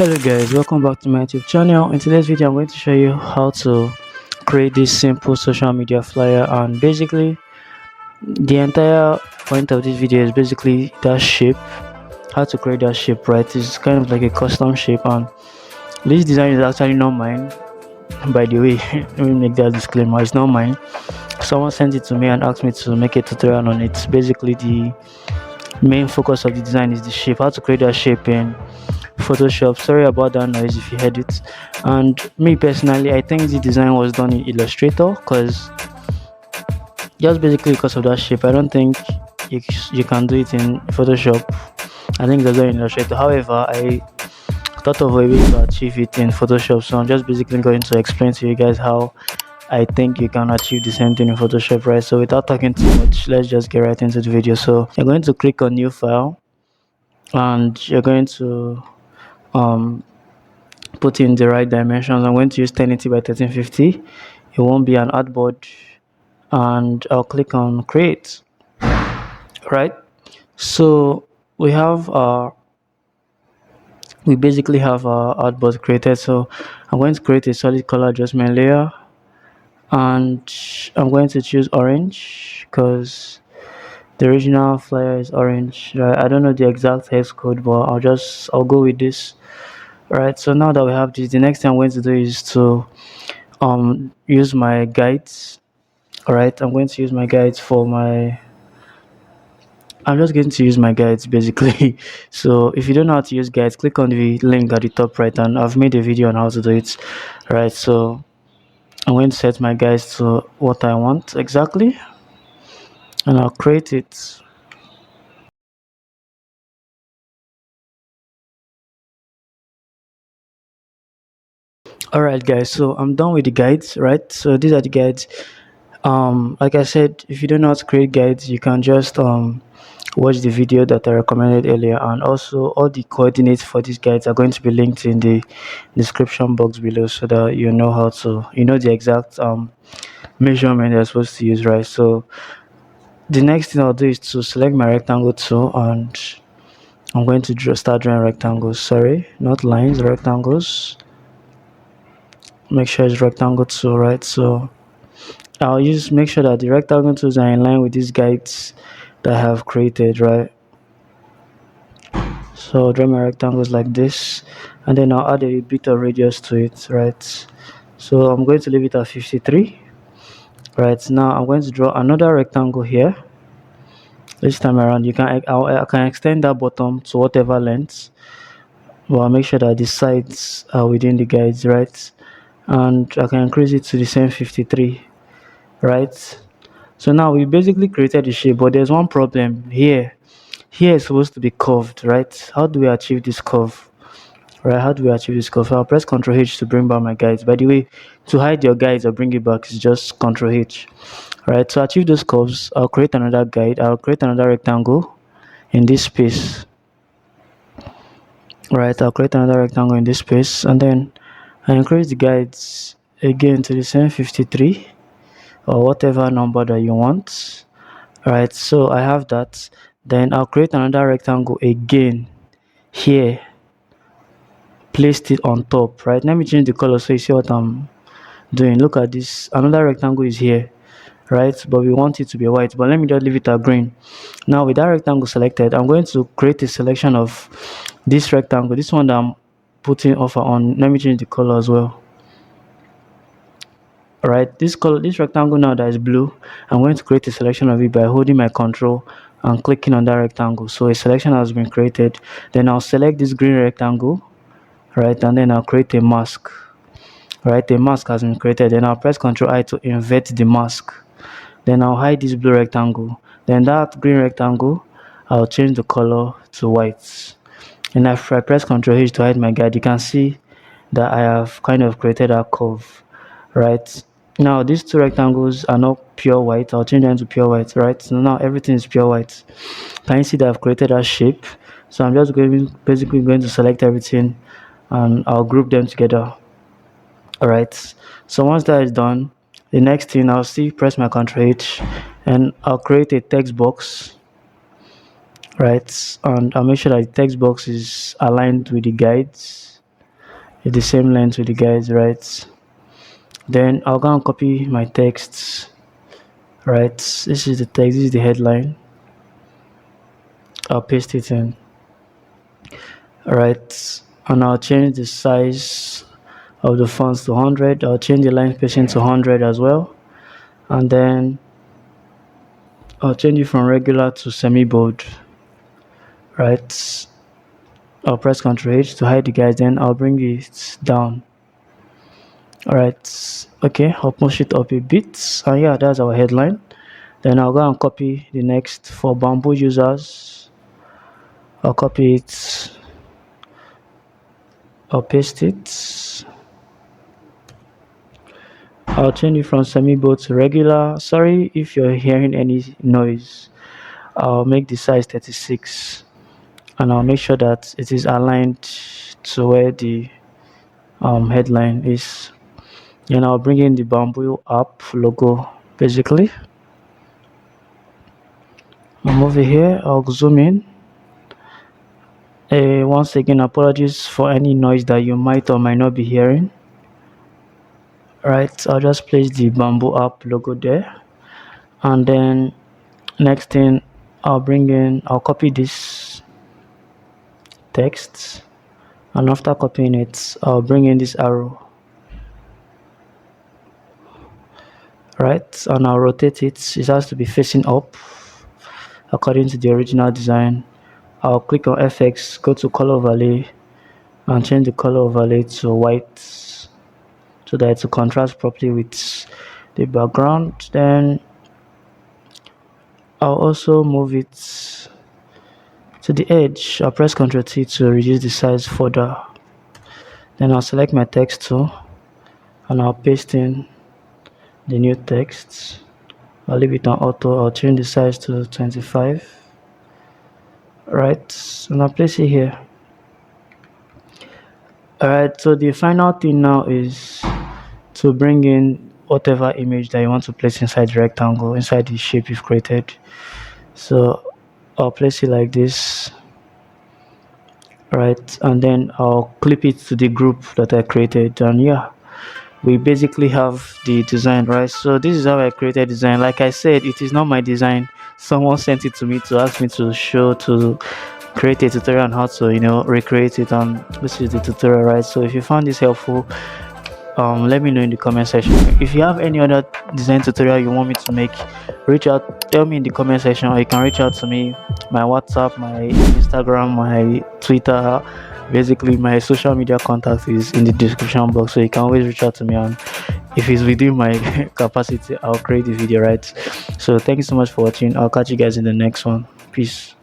Hello guys, welcome back to my YouTube channel. In today's video, I'm going to show you how to create this simple social media flyer, and basically the entire point of this video is basically that shape, how to create that shape, right? It's kind of like a custom shape, and this design is actually not mine, by the way. Let me make that disclaimer, it's not mine. Someone sent it to me and asked me to make a tutorial on it. Basically the main focus of the design is the shape, how to create that shape in Photoshop. Sorry about that noise if you heard it. And me personally, I think the design was done in Illustrator, because just basically because of that shape, I don't think you can do it in Photoshop. I think that's done in Illustrator. However, I thought of a way to achieve it in Photoshop, so I'm just basically going to explain to you guys how I think you can achieve the same thing in Photoshop, right? So without talking too much, let's just get right into the video. So you're going to click on new file, and you're going to um put in the right dimensions. I'm going to use 1080 by 1350. It won't be an artboard, and I'll click on create. Right, so we basically have our artboard created. So I'm going to create a solid color adjustment layer, and I'm going to choose orange because the original flyer is orange, right? I don't know the exact hex code, but I'll go with this. Right, so now that we have this, the next thing I'm going to do is to use my guides. All right, I'm just going to use my guides basically. So if you don't know how to use guides, click on the link at the top right, and I've made a video on how to do it. Right, so I'm going to set my guides to what I want exactly, and I'll create it. All right guys, so I'm done with the guides. Right, so these are the guides. Like I said, if you don't know how to create guides, you can just watch the video that I recommended earlier, and also all the coordinates for these guides are going to be linked in the description box below, so that you know the exact measurement you're supposed to use, right? So the next thing I'll do is to select my rectangle tool, and I'm going to start drawing rectangles. Sorry, not lines, rectangles. Make sure it's rectangle tool, right? So I'll make sure that the rectangle tools are in line with these guides that I have created, right? So I'll draw my rectangles like this, and then I'll add a bit of radius to it, right? So I'm going to leave it at 53. Right, now I'm going to draw another rectangle here. This time around, I can extend that bottom to whatever length, but I'll make sure that the sides are within the guides, right? And I can increase it to the same 53. Right, so now we basically created the shape, but there's one problem here. Here is supposed to be curved, right? How do we achieve this curve? Right, how do we achieve this curve? So I'll press Ctrl H to bring back my guides. By the way, to hide your guides or bring it back is just Ctrl H. Right, to achieve those curves, I'll create another guide. I'll create another rectangle in this space. Right, I'll create another rectangle in this space, and then I increase the guides again to the same 53 or whatever number that you want. Right, so I have that. Then I'll create another rectangle again here, placed it on top. Right, let me change the color so you see what I'm doing. Look at this, another rectangle is here, right? But we want it to be white, but let me just leave it at green. Now with that rectangle selected, I'm going to create a selection of this rectangle, this one that I'm putting offer on. Let me change the color as well. All right, this rectangle now that is blue, I'm going to create a selection of it by holding my control and clicking on that rectangle. So a selection has been created. Then I'll select this green rectangle, right, and then I'll create a mask. Right, a mask has been created. Then I'll press Ctrl I to invert the mask. Then I'll hide this blue rectangle. Then that green rectangle, I'll change the color to white. And if I press Ctrl H to hide my guide, you can see that I have kind of created a curve. Right, now these two rectangles are not pure white. I'll change them to pure white. Right, so now everything is pure white. Can you see that I've created a shape? So I'm just basically going to select everything, and I'll group them together. All right, so once that is done, the next thing I'll press my Ctrl H, and I'll create a text box. Right, and I'll make sure that the text box is aligned with the guides. it's the same length with the guys, right? Then I'll go and copy my text, right? This is the text, this is the headline. I'll paste it in, right? And I'll change the size of the fonts to 100. I'll change the line spacing to 100 as well. And then I'll change it from regular to semi bold, right? I'll press Ctrl H to hide the guys, then I'll bring it down. Alright, okay, I'll push it up a bit, and yeah, that's our headline. Then I'll go and copy the next for bamboo users. I'll copy it, I'll paste it. I'll change it from semi bold to regular. Sorry if you're hearing any noise. I'll make the size 36, and I'll make sure that it is aligned to where the headline is. Then I'll bring in the bamboo app logo basically. I'll move it here, I'll zoom in. Once again, apologies for any noise that you might or might not be hearing. Right, I'll just place the bamboo app logo there, and then next thing I'll copy this text, and after copying it, I'll bring in this arrow, right, and I'll rotate it. It has to be facing up according to the original design. I'll click on FX, go to color overlay, and change the color overlay to white so that it will contrast properly with the background. Then I'll also move it to the edge. I'll press Ctrl T to reduce the size further. Then I'll select my text tool, and I'll paste in the new text. I'll leave it on auto. I'll change the size to 25, right, and I'll place it here. Alright, so the final thing now is to bring in whatever image that you want to place inside the rectangle, inside the shape you've created. So I'll place it like this, right, and then I'll clip it to the group that I created, and yeah, we basically have the design, right? So this is how I created design. Like I said, it is not my design. Someone sent it to me to ask me to create a tutorial on how to recreate it, and this is the tutorial, right? So if you found this helpful, let me know in the comment section. If you have any other design tutorial you want me to make, reach out, tell me in the comment section, or you can reach out to me, my WhatsApp, my Instagram, my Twitter. Basically my social media contact is in the description box, so you can always reach out to me, and if it's within my capacity, I'll create the video, right? So thank you so much for watching. I'll catch you guys in the next one. Peace.